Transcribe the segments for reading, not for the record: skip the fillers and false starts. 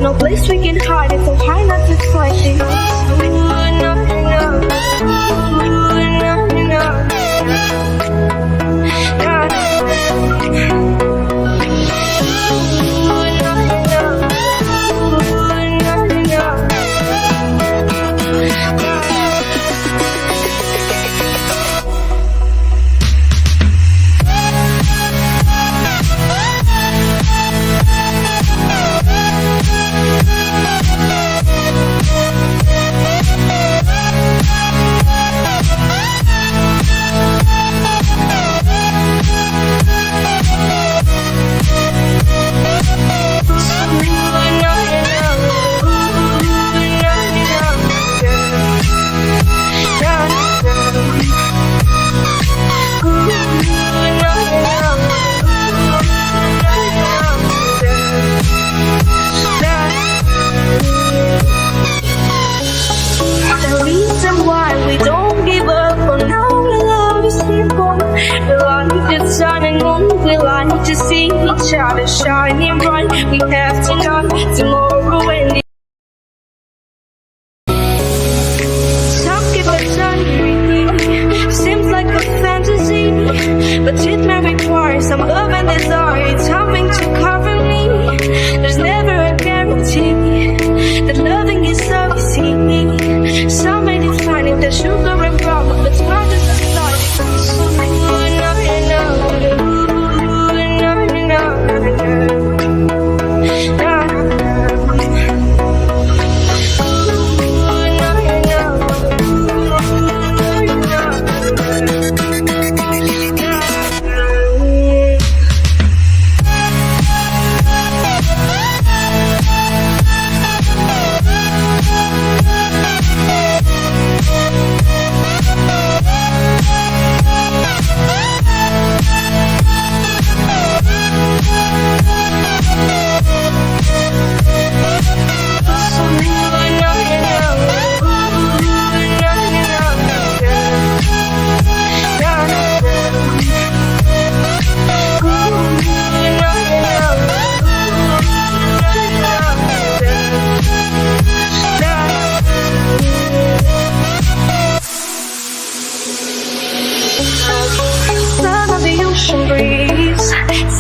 no place we can hide. It's so high, not to fight it. We like to see each other shining bright. We have tonight, tomorrow, and talking about Sunday seems like a fantasy, but it may require some love and desire. It's something to cover me. There's never a guarantee that loving is so easy. Some may define it as sugar and rum, but not as a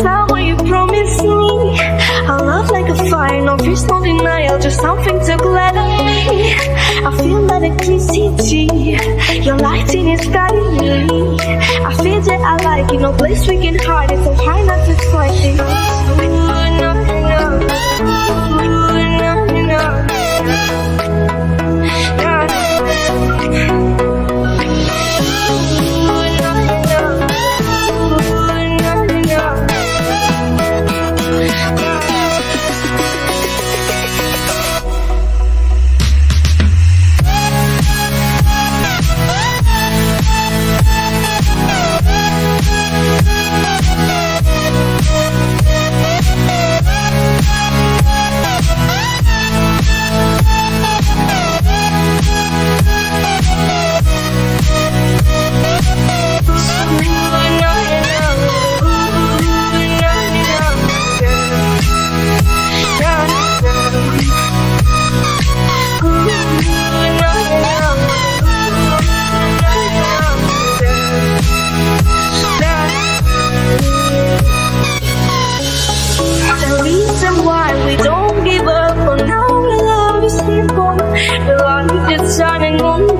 someone you promised me a love like a fire, no fears, no denial, just something to gladden me. I feel electricity, your lighting is guiding me. I feel that I like it, no place we can hide. It's so high, not to fight it.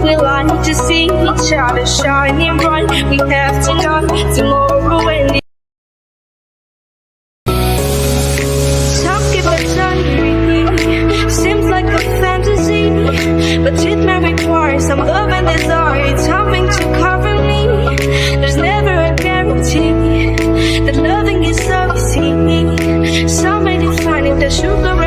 We like to see each other shining bright. We have tonight, tomorrow, and talking about Sunday seems like a fantasy, but it may require some love and desire. It's something to cover me. There's never a guarantee that loving is so easy. Some may define it as sugar